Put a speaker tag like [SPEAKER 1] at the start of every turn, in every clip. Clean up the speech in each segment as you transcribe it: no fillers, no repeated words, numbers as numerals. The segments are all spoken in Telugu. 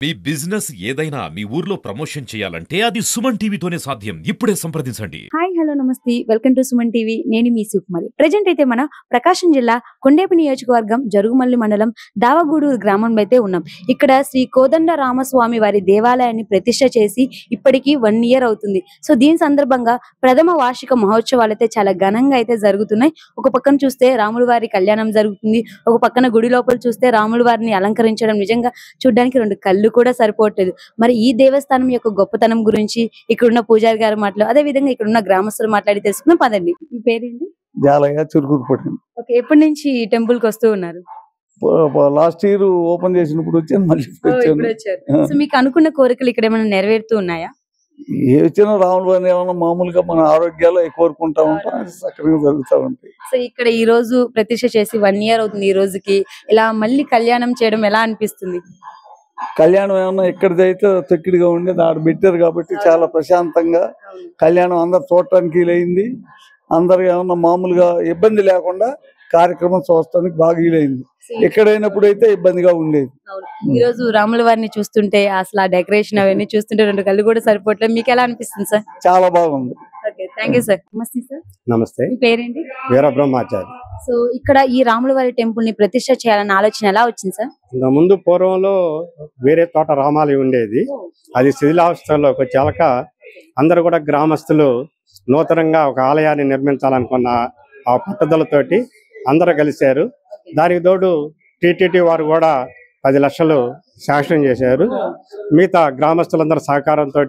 [SPEAKER 1] మీ బిజినెస్ ఏదైనా మీ ఊర్లో ప్రమోషన్ చేయాలంటే అది సుమన్ టీవీతోనే సాధ్యం. ఇప్పుడే సంప్రదించండి.
[SPEAKER 2] హాయ్ హలో నమస్తే వెల్కమ్ టు సుమన్ టీవీ. నేను మీ సుకుమారి. ప్రజెంట్ అయితే మన ప్రకాశం జిల్లా కొండేపి నియోజకవర్గం జరుగుమల్లి మండలం దావగూడూరు గ్రామంలో అయితే ఉన్నాం. ఇక్కడ శ్రీ కోదండ రామస్వామి వారి దేవాలయాన్ని ప్రతిష్ట చేసి ఇప్పటికి 1 ఇయర్ అవుతుంది. సో దీని సందర్భంగా ప్రథమ వార్షిక మహోత్సవాలు అయితే చాలా ఘనంగా అయితే జరుగుతున్నాయి. ఒక పక్కన చూస్తే రాముల వారి కళ్యాణం జరుగుతుంది, ఒక పక్కన గుడి లోపల చూస్తే రాముల వారిని అలంకరించడం నిజంగా చూడడానికి 2 కళ్ళు కూడా సరిపోవట్లేదు. మరి ఈ దేవస్థానం యొక్క గొప్పతనం గురించి ఇక్కడున్న పూజారి గారు మాటలు, అదే విధంగా ఇక్కడున్న గ్రామస్తులు మాట్లాడి తెలుసుకుందాం పదండి. మీ పేరేంటి?
[SPEAKER 3] జాలయ్య చురుకుపడి
[SPEAKER 2] ఓకే, ఎప్పటి నుంచి టెంపుల్ కి వస్తూ ఉన్నారు?
[SPEAKER 3] లాస్ట్ ఇయర్ ఓపెన్ చేసినప్పుడు వచ్చాను, మళ్ళీ ఇప్పుడు
[SPEAKER 2] ఇప్పుడు
[SPEAKER 3] వచ్చాను.
[SPEAKER 2] వచ్చారు. సో మీకు అనుకున్న కోరికలు ఇక్కడ ఏమైనా నెరవేరుతూ ఉన్నాయా?
[SPEAKER 3] ఏ వచ్చినా రాములు అని ఏమన్నా మామూలుగా మన ఆరోగ్యాలు కోరుకుంటా ఉంటాం, సక్రమంగా జరుగుతూ ఉంటాయి.
[SPEAKER 2] సో ఇక్కడ ఈ రోజు ప్రతిష్ట చేసి 1 ఇయర్ అవుతుంది. ఈ రోజుకి ఇలా మళ్ళీ కళ్యాణం చేయడం ఎలా అనిపిస్తుంది?
[SPEAKER 3] కళ్యాణం ఏమన్నా ఎక్కడిదైతే తొక్కిడిగా ఉండేది ఆడ పెట్టారు కాబట్టి చాలా ప్రశాంతంగా కళ్యాణం అందరు చూడటానికి వీలైంది. అందరు ఏమన్నా మామూలుగా ఇబ్బంది లేకుండా కార్యక్రమం చూడటానికి బాగా వీలైంది. ఎక్కడైనప్పుడు అయితే ఇబ్బందిగా ఉండేది.
[SPEAKER 2] ఈ రోజు రాముల వారిని చూస్తుంటే అసలు ఆ డెకరేషన్ అవన్నీ చూస్తుంటే 2 కళ్ళు కూడా సరిపోవట్లేదు. మీకు ఎలా అనిపిస్తుంది సార్?
[SPEAKER 3] చాలా బాగుంది.
[SPEAKER 2] Okay, thank you sir. నమస్తే సార్.
[SPEAKER 4] నమస్తే,
[SPEAKER 2] మీ పేరేంటి?
[SPEAKER 4] వీరబ్రహ్మాచారి.
[SPEAKER 2] సో ఇక్కడ ఈ రాముల వారి టెంపుల్ ని ప్రతిష్ట చేయాలన్న ఆలోచన ఎలా వచ్చింది సార్?
[SPEAKER 4] ఇంత ముందు పూర్వంలో వేరే తోట రామాలయం ఉండేది, అది శిథిలావస్థలోకి వచ్చాక అందరూ కూడా గ్రామస్తులు నూతనంగా ఒక ఆలయాన్ని నిర్మించాలనుకున్న ఆ పట్టుదలతోటి అందరూ కలిశారు. దానికి తోడు టిటిటి వారు కూడా 10 లక్షలు శాంక్షన్ చేశారు. మిగతా గ్రామస్తులందరి సహకారంతో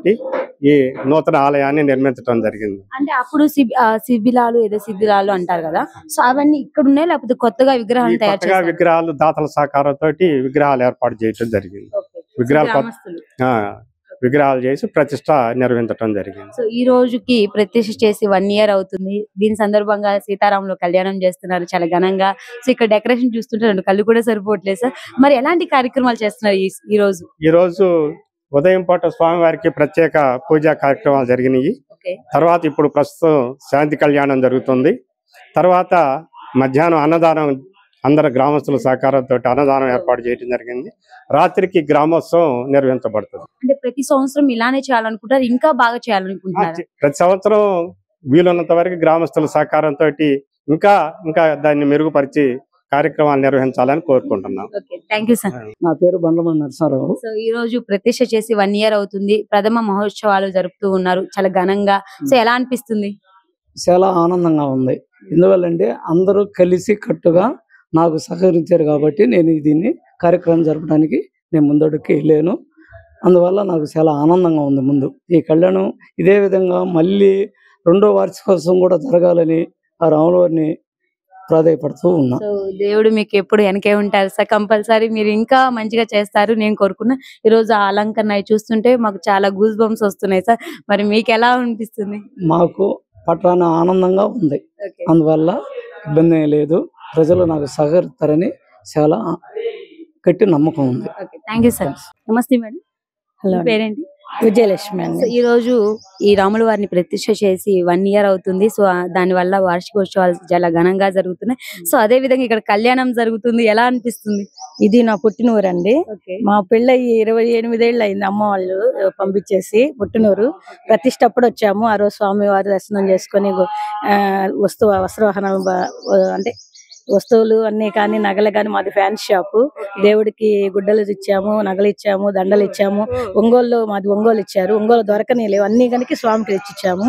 [SPEAKER 4] ఈ నూతన ఆలయాన్ని నిర్మించడం జరిగింది.
[SPEAKER 2] అంటే అప్పుడు శిబిలాలు ఏదో సిద్ధిలాలు అంటారు కదా, సో అవన్నీ ఇక్కడ ఉన్నాయి లేకపోతే కొత్తగా విగ్రహాలు తయారు
[SPEAKER 4] కొత్తగా
[SPEAKER 2] చేశారా?
[SPEAKER 4] విగ్రహాలు దాతల సహకారంతో విగ్రహాలు ఏర్పాటు చేయడం జరిగింది.
[SPEAKER 2] ఓకే.
[SPEAKER 4] విగ్రహాలు
[SPEAKER 2] గ్రామస్తులు.
[SPEAKER 4] విగ్రహాలు చేసి ప్రతిష్ట నిర్వహించడం జరిగింది.
[SPEAKER 2] సో ఈ రోజుకి ప్రతిష్ఠ చేసి 1 ఇయర్ అవుతుంది. దీని సందర్భంగా సీతారాములు కళ్యాణం చేస్తున్నారు చాలా ఘనంగా. సో ఇక్కడ డెకరేషన్ చూస్తుంటే 2 కళ్ళు కూడా సరిపోవట్లేదు సార్. మరి ఎలాంటి కార్యక్రమాలు చేస్తున్నారు ఈ రోజు?
[SPEAKER 4] ఉదయం పూట స్వామివారికి ప్రత్యేక పూజా కార్యక్రమాలు జరిగినాయి. తర్వాత ఇప్పుడు ప్రస్తుతం శాంతి కళ్యాణం జరుగుతుంది. తర్వాత మధ్యాహ్నం అన్నదానం, అందరు గ్రామస్తుల సహకారంతో అన్నదానం ఏర్పాటు చేయడం జరిగింది. రాత్రికి గ్రామోత్సవం నిర్వహించబడుతుంది.
[SPEAKER 2] అంటే ప్రతి సంవత్సరం ఇలానే చేయాలనుకుంటారు, ఇంకా బాగా చేయాలనుకుంటున్నారు?
[SPEAKER 4] ప్రతి సంవత్సరం వీలున్నంత వరకు గ్రామస్తుల సహకారంతో ఇంకా దాన్ని మెరుగుపరిచి కార్యక్రమాలు నిర్వహించాలని కోరుకుంటున్నాం.
[SPEAKER 2] Thank you sir.
[SPEAKER 3] నా పేరు బండ్లమణి నరసింహారావు.
[SPEAKER 2] సో ఈ రోజు ప్రతిష్ఠ చేసి 1 ఇయర్ అవుతుంది. ప్రథమ మహోత్సవాలు జరుపుతూ ఉన్నారు చాలా ఘనంగా. సో ఎలా అనిపిస్తుంది?
[SPEAKER 3] చాలా ఆనందంగా ఉంది. ఎందువల్లంటే అందరూ కలిసి కట్టుగా నాకు సహకరించారు కాబట్టి నేను దీన్ని కార్యక్రమం జరపడానికి నేను ముందడుగుకి వెళ్ళాను. అందువల్ల నాకు చాలా ఆనందంగా ఉంది. ముందు ఈ కళ్యాణం ఇదే విధంగా మళ్ళీ 2వ వార్షికోత్సవం కూడా జరగాలని ఆ రాముల వారిని ప్రాధాయపడుతూ ఉన్నా.
[SPEAKER 2] సో దేవుడు మీకు ఎప్పుడు వెనకే ఉంటారు సార్. కంపల్సరీ మీరు ఇంకా మంచిగా చేస్తారు నేను కోరుకున్నా. ఈ రోజు ఆ అలంకరణ చూస్తుంటే మాకు చాలా గూస్ బంప్స్ వస్తున్నాయి సార్. మరి మీకు ఎలా అనిపిస్తుంది?
[SPEAKER 3] మాకు పట్టాన ఆనందంగా ఉంది. అందువల్ల ఇబ్బంది లేదు. ప్రజలు నాకు సహకరిస్తారని చాలా గట్టి నమ్మకం ఉంది.
[SPEAKER 2] Thank you sir. నమస్తే మేడం.
[SPEAKER 5] హలో,
[SPEAKER 2] పేరేంటి?
[SPEAKER 5] విజయలక్ష్మి అండి.
[SPEAKER 2] సో ఈ రోజు ఈ రాముల వారిని ప్రతిష్ఠ చేసి 1 ఇయర్ అవుతుంది. సో దాని వల్ల వార్షికోత్సవాలు చాలా ఘనంగా జరుగుతున్నాయి. సో అదే విధంగా ఇక్కడ కళ్యాణం జరుగుతుంది. ఎలా అనిపిస్తుంది?
[SPEAKER 5] ఇది నా పుట్టినూరు అండి. మా పెళ్ళయి 28 ఏళ్ళు అయింది. అమ్మ వాళ్ళు పంపించేసి పుట్టినూరు ప్రతిష్ఠ అప్పుడు వచ్చాము. ఆ రోజు స్వామి వారి దర్శనం చేసుకొని వస్త్రవాహనం అంటే వస్తువులు అన్ని కానీ నగలు కానీ, మాది ఫ్యాన్సీ షాపు. దేవుడికి గుడ్డలు ఇచ్చాము, నగలు ఇచ్చాము, దండలు ఇచ్చాము. ఒంగోలు మాది ఒంగోలు ఇచ్చారు. ఒంగోలు దొరకని లేవు, అన్ని కనుక స్వామికి తెచ్చిచ్చాము.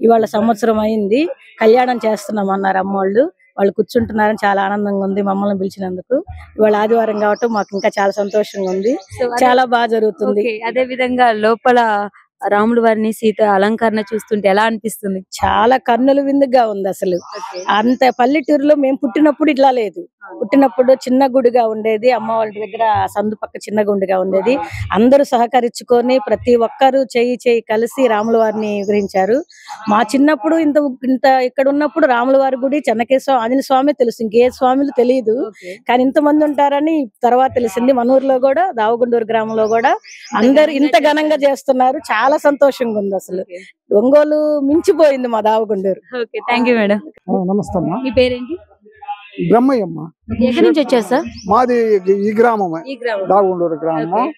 [SPEAKER 5] ఇవాళ సంవత్సరం అయింది. కళ్యాణం చేస్తున్నాం అన్నారు అమ్మోళ్ళు. వాళ్ళు కూర్చుంటున్నారని చాలా ఆనందంగా ఉంది మమ్మల్ని పిలిచినందుకు. ఇవాళ ఆదివారం కాబట్టి మాకు ఇంకా చాలా సంతోషంగా ఉంది. చాలా బాగా జరుగుతుంది.
[SPEAKER 2] అదే విధంగా లోపల రాముల వారిని సీత అలంకరణ చూస్తుంటే ఎలా అనిపిస్తుంది?
[SPEAKER 5] చాలా కన్నుల విందుగా ఉంది. అసలు అంత పల్లెటూరులో మేము పుట్టినప్పుడు ఇట్లా లేదు. పుట్టినప్పుడు చిన్న గుడిగా ఉండేది. అమ్మ వాళ్ళ దగ్గర సందు పక్క చిన్న గుడిగా ఉండేది. అందరూ సహకరించుకొని ప్రతి ఒక్కరు చేయి కలిసి రాముల వారిని వివరించారు. మా చిన్నప్పుడు ఇంత ఇక్కడ ఉన్నప్పుడు రాముల వారి గుడి, చెన్నకేశ్వర ఆంజనేయ స్వామి తెలుసు, ఇంకే స్వామిలు తెలియదు. కానీ ఇంతమంది ఉంటారని తర్వాత తెలిసింది. మన ఊర్లో కూడా దావగుండూరు గ్రామంలో కూడా అందరు ఇంత ఘనంగా చేస్తున్నారు. చాలా సంతోషంగా ఉంది. అసలు ఒంగోలు మించిపోయింది మా దావగుండూరు.
[SPEAKER 2] Thank you madam.
[SPEAKER 3] నమస్తే అమ్మా.
[SPEAKER 2] మీ పేరేంటి?
[SPEAKER 6] బ్రహ్మయ్యమ్మ.
[SPEAKER 2] ఎక్కడి నుంచి వచ్చారు సార్?
[SPEAKER 6] మాది ఈ గ్రామమే,
[SPEAKER 2] ఈ గ్రామం.
[SPEAKER 6] దాగుండూరు గ్రామం.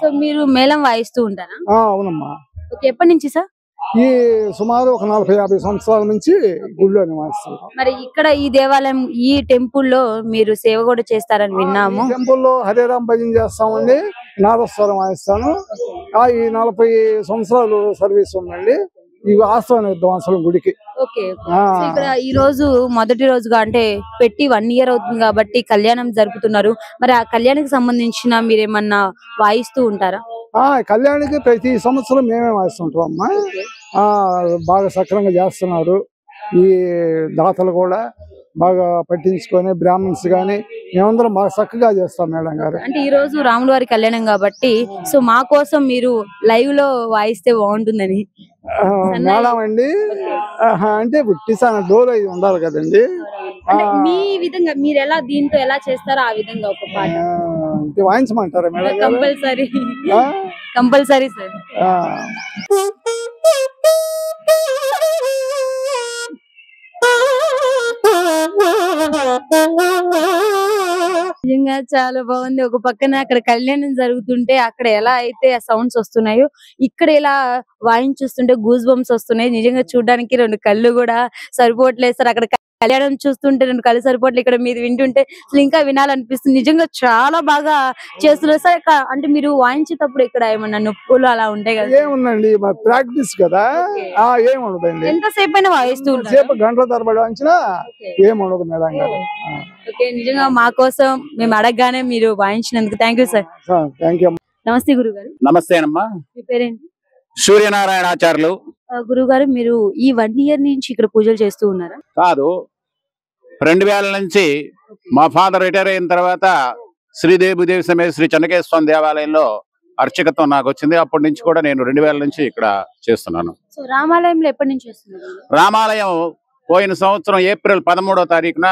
[SPEAKER 2] సో మీరు మేళం వాయిస్తూ ఉంటారా?
[SPEAKER 6] అవునమ్మా.
[SPEAKER 2] ఓకే, ఎప్పటి నుంచి సార్?
[SPEAKER 6] ఈ సుమారు ఒక 40-50 సంవత్సరాల నుంచి గుళ్ళోనే వాయిస్తున్నాం.
[SPEAKER 2] మరి ఇక్కడ ఈ దేవాలయం ఈ టెంపుల్లో మీరు సేవ కూడా చేస్తారని విన్నాము.
[SPEAKER 6] టెంపుల్లో హరిరామ్ భజన చేస్తామండి, నాదస్వరం వాయిస్తాను. ఈ 40 సంవత్సరాలు సర్వీస్ ఉందండి. ఇవి ఆహ్వానిద్దాం అసలు గుడికి.
[SPEAKER 2] ఓకే, ఇక్కడ ఈ రోజు మొదటి రోజుగా అంటే పెట్టి 1 year అవుతుంది కాబట్టి కళ్యాణం జరుపుతున్నారు. మరి ఆ కళ్యాణానికి సంబంధించిన మీరేమన్నా వాయిస్తూ ఉంటారా?
[SPEAKER 6] కళ్యాణికి ప్రతి సంవత్సరం మేమే వాయిస్తుంటాం అమ్మా. బాగా సక్రమంగా చేస్తున్నారు. ఈ దాతలు కూడా బాగా పట్టించుకొని బ్రాహ్మణ్స్ గాని మేమందరం బాగా చక్కగా చేస్తాం మేడం గారు.
[SPEAKER 2] అంటే ఈ రోజు రాముల వారి కళ్యాణం కాబట్టి సో మా కోసం మీరు లైవ్ లో వాయిస్తే బాగుంటుందని.
[SPEAKER 6] మేడం అండి, అంటే పుట్టిసాన డోర్ అయి ఉండాలి కదండి.
[SPEAKER 2] మీ విధంగా మీరు ఎలా దీంతో ఎలా చేస్తారో ఆ విధంగా ఒక పాట
[SPEAKER 6] వాయించమంటారా మేడం?
[SPEAKER 2] Compulsory compulsory sir. నిజంగా చాలా బాగుంది. ఒక పక్కన అక్కడ కళ్యాణం జరుగుతుంటే అక్కడ ఎలా అయితే ఆ సౌండ్స్ వస్తున్నాయో ఇక్కడ ఇలా వాయించుస్తుంటే గూస్ బంప్స్ వస్తున్నాయి. నిజంగా చూడడానికి 2 కళ్ళు కూడా సరిపోవట్లేదు సార్. అక్కడ కళ్యాణం చూస్తుంటే 2 కళ్ళు సరిపోవట్లేదు, ఇక్కడ మీరు వింటుంటే అసలు ఇంకా వినాలనిపిస్తుంది. నిజంగా చాలా బాగా చేస్తున్నారు సార్. అంటే మీరు వాయించేటప్పుడు ఇక్కడ ఏమన్నా నొప్పులు అలా ఉంటాయి కదా?
[SPEAKER 6] ఏముందండి, ప్రాక్టీస్ కదా, ఏముండదండి.
[SPEAKER 2] ఎంతసేపు అయినా వాయిస్తూ ఉంటారు?
[SPEAKER 6] గంటల తరబడి వాయించినా ఏముండదు మేడం గారు.
[SPEAKER 2] ఓకే, నిజంగా మా కోసం మేము అడగగానే మీరు వాయించినందుకు thank you sir.
[SPEAKER 6] Thank you.
[SPEAKER 2] నమస్తే గురుగారు.
[SPEAKER 7] నమస్తే అమ్మా.
[SPEAKER 2] మీ పేరేంటి?
[SPEAKER 7] సూర్యనారాయణాచార్యులు.
[SPEAKER 2] గురుగారు, మీరు ఈ 1 year నుంచి ఇక్కడ పూజలు చేస్తూ ఉన్నారా?
[SPEAKER 7] కాదు, 2000 నుంచి మా ఫాదర్ రిటైర్ అయిన తర్వాత శ్రీదేవి సమేత శ్రీ చెన్నకేశ్వర దేవాలయంలో అర్చకత్వం నాకు వచ్చింది. అప్పటి నుంచి కూడా నేను 2000 నుంచి ఇక్కడ చేస్తున్నాను.
[SPEAKER 2] సో రామాలయంలో ఎప్పటి నుంచి చేస్తున్నారు?
[SPEAKER 7] రామాలయం పోయిన సంవత్సరం ఏప్రిల్ 13వ తారీఖున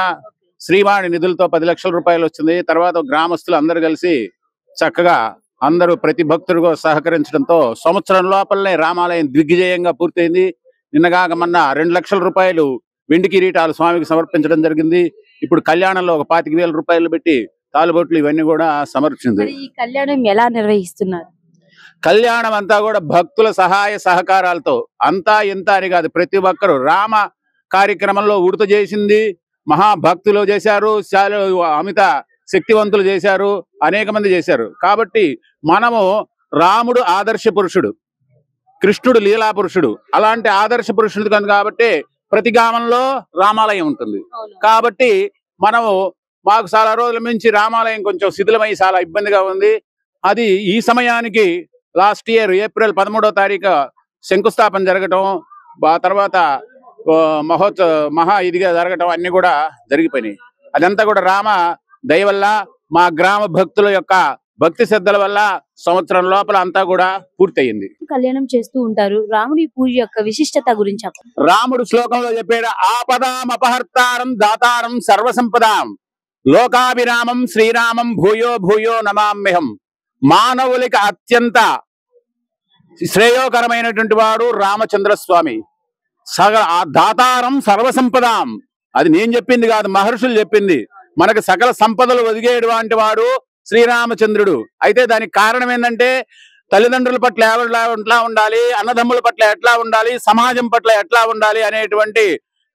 [SPEAKER 7] శ్రీవాణి నిధులతో 10 లక్షల రూపాయలు వచ్చింది. తర్వాత గ్రామస్తులు అందరూ కలిసి చక్కగా అందరూ ప్రతి భక్తుడిగా సహకరించడంతో సంవత్సరం లోపలనే రామాలయం దిగ్విజయంగా పూర్తయింది. నిన్నగాక మొన్న 2 లక్షల రూపాయలు వెండి కిరీటాలు స్వామికి సమర్పించడం జరిగింది. ఇప్పుడు కళ్యాణంలో ఒక 25,000 రూపాయలు పెట్టి తాలుబొట్లు ఇవన్నీ కూడా సమర్పించింది.
[SPEAKER 2] ఈ కళ్యాణం ఎలా నిర్వహిస్తున్నారు?
[SPEAKER 7] కళ్యాణం అంతా కూడా భక్తుల సహాయ సహకారాలతో, అంతా ఇంత అని కాదు, ప్రతి ఒక్కరు రామ కార్యక్రమంలో ఉడత చేసింది మహాభక్తులు చేశారు, అమిత శక్తివంతులు చేశారు, అనేక మంది చేశారు. కాబట్టి మనము రాముడు ఆదర్శ పురుషుడు, కృష్ణుడు లీలా పురుషుడు, అలాంటి ఆదర్శ పురుషుడు కాబట్టి ప్రతి గ్రామంలో రామాలయం ఉంటుంది. కాబట్టి మనము మాకు చాలా రోజుల నుంచి రామాలయం కొంచెం శిథిలమై చాలా ఇబ్బందిగా ఉంది. అది ఈ సమయానికి లాస్ట్ ఇయర్ ఏప్రిల్ 13వ తారీఖు శంకుస్థాపన జరగటం, ఆ తర్వాత మహా ఇదిగా జరగటం అన్ని కూడా జరిగిపోయినాయి. అదంతా కూడా రామ దయ వల్ల, మా గ్రామ భక్తుల యొక్క భక్తి శ్రద్ధల వల్ల సంవత్సరం లోపల అంతా కూడా పూర్తయింది.
[SPEAKER 2] కళ్యాణం చేస్తూ ఉంటారు, రాముడి పూజ యొక్క విశిష్టత గురించి చెప్పండి.
[SPEAKER 7] రాముడు శ్లోకంలో చెప్పాడు, ఆపదాం అపహర్తారం దాతారం సర్వసంపదాం లోకాభిరామం శ్రీరామం భూయో భూయో నమామ్యహం. మానవులకి అత్యంత శ్రేయోకరమైనటువంటి వాడు రామచంద్ర స్వామి. దాతారం సర్వసంపదాం, అది నేను చెప్పింది కాదు, మహర్షులు చెప్పింది. మనకు సకల సంపదలు ఒదిగేటువంటి వాడు శ్రీరామచంద్రుడు. అయితే దానికి కారణం ఏంటంటే తల్లిదండ్రుల పట్ల ఎట్లా ఉండాలి, అన్నదమ్ముల పట్ల ఎట్లా ఉండాలి, సమాజం పట్ల ఎట్లా ఉండాలి అనేటువంటి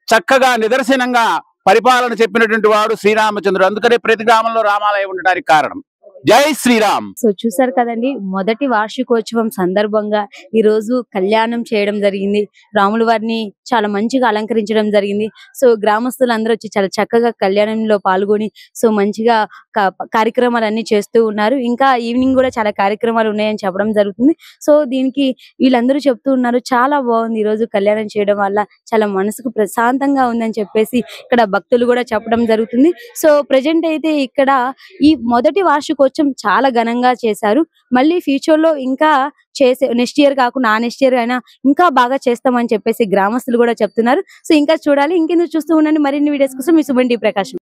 [SPEAKER 7] చక్కగా నిదర్శనంగా పరిపాలన చెప్పినటువంటి వాడు శ్రీరామచంద్రుడు. అందుకనే ప్రతి గ్రామంలో రామాలయం ఉండడానికి కారణం. జై శ్రీరామ్.
[SPEAKER 2] సో చూసారు కదండి, మొదటి వార్షికోత్సవం సందర్భంగా ఈ రోజు కళ్యాణం చేయడం జరిగింది. రాముల వారిని చాలా మంచిగా అలంకరించడం జరిగింది. సో గ్రామస్తులందరూ వచ్చి చాలా చక్కగా కళ్యాణంలో పాల్గొని సో మంచిగా కార్యక్రమాలన్నీ చేస్తూ ఉన్నారు. ఇంకా ఈవినింగ్ కూడా చాలా కార్యక్రమాలు ఉన్నాయని చెప్పడం జరుగుతుంది. సో దీనికి వీళ్ళందరూ చెప్తూ ఉన్నారు, చాలా బాగుంది ఈ రోజు కళ్యాణం చేయడం వల్ల, చాలా మనసుకు ప్రశాంతంగా ఉందని చెప్పేసి ఇక్కడ భక్తులు కూడా చెప్పడం జరుగుతుంది. సో ప్రెజెంట్ అయితే ఇక్కడ ఈ మొదటి వార్షికోత్సవం చాలా ఘనంగా చేశారు. మళ్ళీ ఫ్యూచర్ లో ఇంకా చేసే నెక్స్ట్ ఇయర్ కాకుండా నెక్స్ట్ ఇయర్ అయినా ఇంకా బాగా చేస్తామని చెప్పేసి గ్రామస్తులు కూడా చెప్తున్నారు. సో ఇంకా చూడాలి. ఇంకెందుకు చూస్తూ ఉండండి, మరిన్ని వీడియోస్ కోసం మీ సుమన్ టీ ప్రకాశం.